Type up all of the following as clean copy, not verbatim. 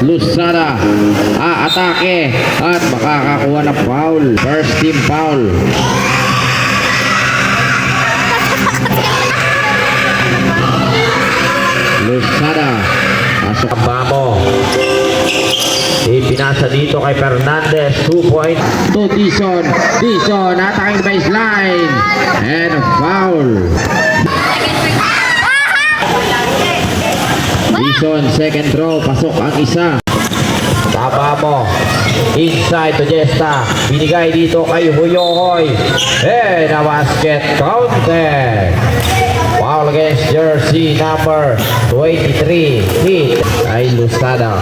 Lusada atake at makakakuha ng foul. First team foul. Lusada pasok ang bamo. Ipinasa dito kay Fernandez. 2 point to Dizon. Dizon attacking the baseline and a foul. Dizon second throw, pasok ang isa. Taba mo inside to Jesta. Binigay dito kay Huyohoy and a basket counted. Foul against jersey number 23. Hit kay Lusada.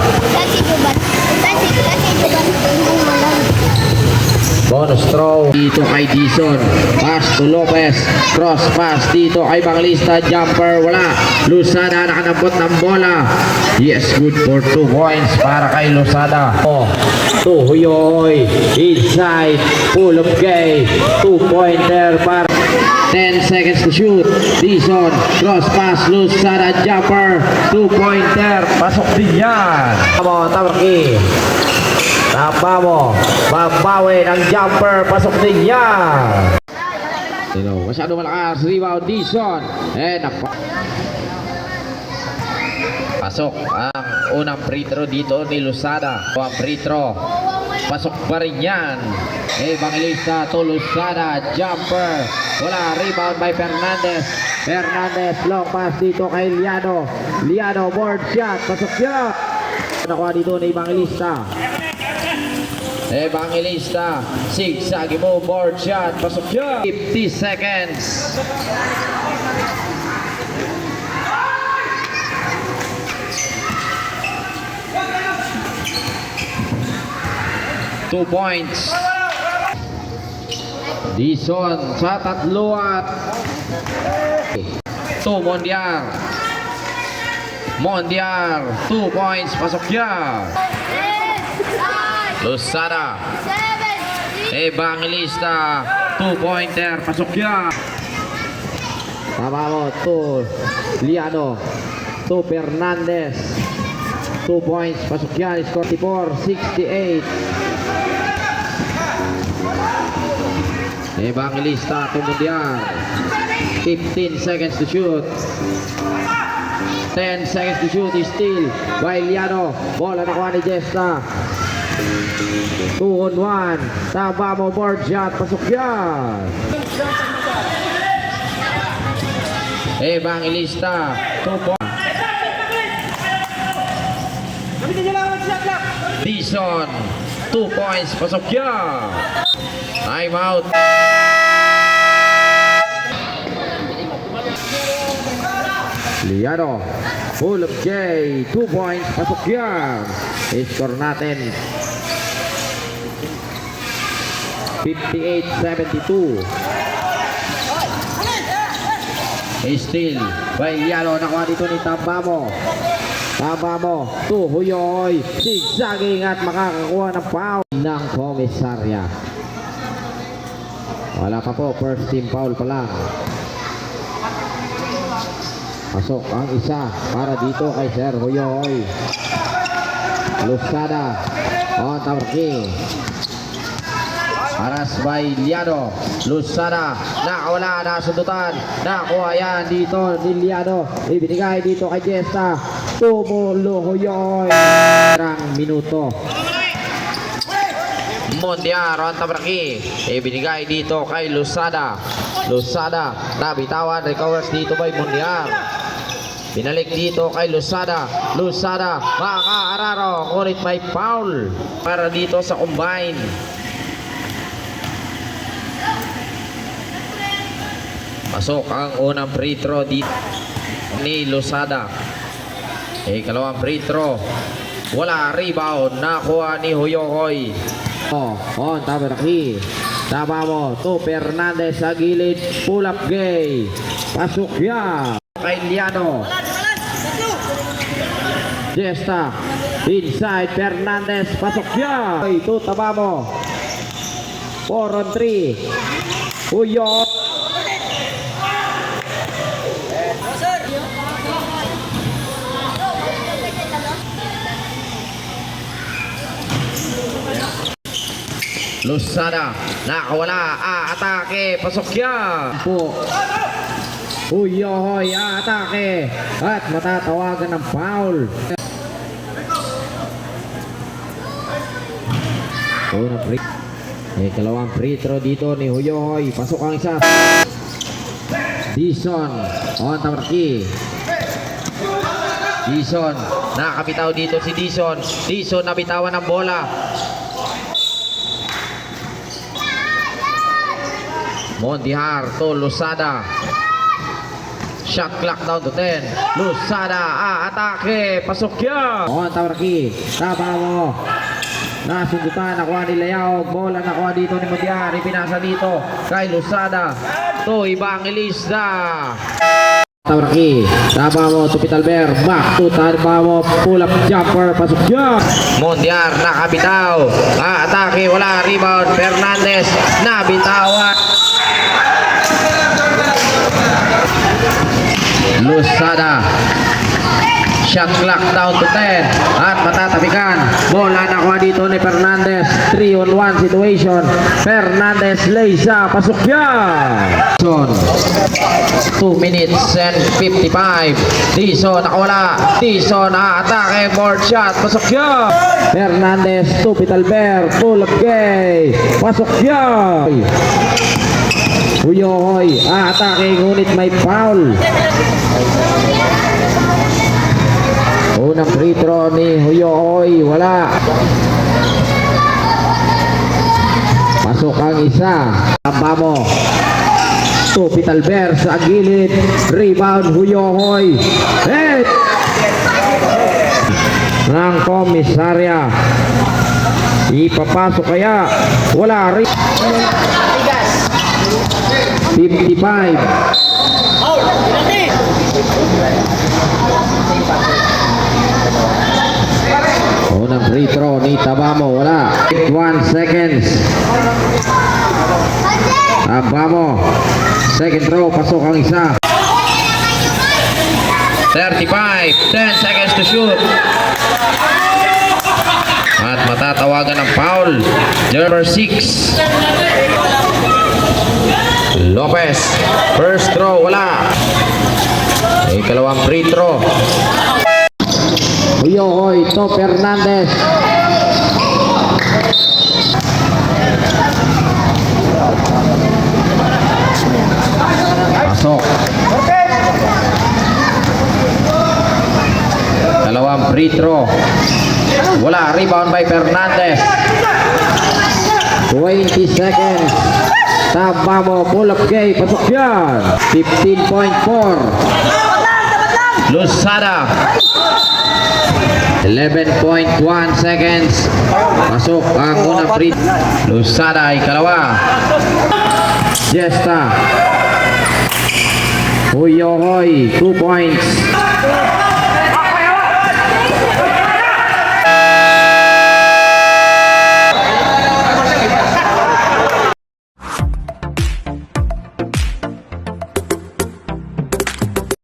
Bonus throw dito kay Dizon. Pass to Lopez. Cross pass dito kay Banglista. Jumper wala. Lusada nakanabot ng bola. Yes, good for 2 points para kay Lusada. To Huyoy. Inside. Pull up gay. 2-pointer para 10 seconds to shoot. Dizon. Cross pass. Lusada. Jumper. 2-pointer. Pasok din yan. Come on, Tamarki. Tapa mo, babawi ng jumper, pasok din yan. Masyado malakas, rebound Dizon. Pasok ang unang free throw dito ni Lusada. Ang free throw, pasok pa rin yan. Banglista to Lusada, jumper. Wala, rebound by Fernandez. Fernandez, long pass dito kay Liano. Liano, board shot, pasok yan. Nakuha dito ni Banglista. Evangelista, zigzag mo, board shot, pasok siya. 50 seconds. Two points. Dizon sa tatluat. To Mondiar. Mondiar, 2 points, pasok siya. Lusada Evangelista 2-pointer, pasok yan. Tama mo to Liano, to Fernandez, 2 points, pasok yan. Score 64-68. Evangelista to Mundial. 15 seconds to shoot. 10 seconds to shoot. Steal by Liano. Bola nakuha ni Jesta. 2-on-1. Taba mo, board shot. Pasok yan. Evangelista 2 points. Dizon 2 points. Pasok yan. Time out. Liano, full of J, 2 points, pasok yan. I-score natin 58-72. Steal by Liano, nakuha dito ni Tambamo. Tambamo, to Huyoy, zigzagging at makakakuha ng foul ng komisarya. Wala pa po, first team foul pa lang. Pasok ang isa para dito kay Sir Huyoy. Lusada on Tamarki. Aras by Liano. Lusada nakawala, nasundutan. Nakuha yan dito ni Liano. Ibinigay dito kay Jesta. Tumulo Huyoy. Parang minuto. Mondiar on Tamarki. Ibinigay dito kay Lusada. Lusada nabitawan, recovers dito by Mondiar. Binalik dito kay Lusada. Lusada makaararo, ngunit may foul para dito sa combine. Pasok ang unang free throw dito ni Lusada. Ikalawang free throw, wala, rebound, nakuha ni Huyohoy. On Tamarki. Tama mo to Fernandez sa gilid, pull up gay. Pasok yan kay Liano. Jesta inside, Fernandez, pasok yan. Ito tama mo. 4 on 3. Huyo. Lusada, nakawala, atake, pasok yan. Po. Uyohoy, atake. At matatawagan ng foul. Unang free. Kalawang free throw dito ni Uyohoy. Pasok ang isa. Dison on tamarki. Dison, nakabitaw dito si Dison. Dison nabitawan ng bola. Mondihar to Lusada. Shot clock down to 10. Lusada, atake, pasok yan. On tamarki, tama mo. Nasundutan, nakuha ni Layaw. Bola nakuha dito ni Mondihar. Ipinasa dito kay Lusada. To Evangelista. Tamarki, tama mo, Tupitalber, back to tama mo, pull up jumper, pasok yan. Mondihar, nakabitaw, atake, wala, rebound, Fernandez, nabitawan. Lusada, shot clock down to 10 at matatabikan. Bola nakuha dito ni Fernandez, 3-on-1 situation. Fernandez Leysa, pasok yan. 2 minutes and 55. Dison nakawala. Dison atake, board shot, pasok yan. Fernandez to Pitalber, pull up gay, pasok yan. Uyohoy, atake, ngunit may foul. Unang free throw ni Uyohoy, wala. Pasok ang isa. Tamba mo. To Pitalber sa gilid. Rebound Uyohoy. Hey! Ng komisarya. Ipapasok kaya. Wala rin. 55. Unang free throw ni Tabamo, wala. 1 seconds. Tabamo. Second throw, pasok ang isa. 35, 10 seconds to shoot. At matatawagan ng foul. Number 6. Lopez. First throw, wala. Ikalawang free throw. Uyohoy to Fernandez. Pasok. Dalawang free throw. Wala. Rebound by Fernandez. 20 seconds. Tama mo. Pull up gay. Pasok yan. 15.4. Lusada. 11.1 seconds. Pasok ang unang free. Lusada ay kalawa. Jesta. Uyohoy, 2 points.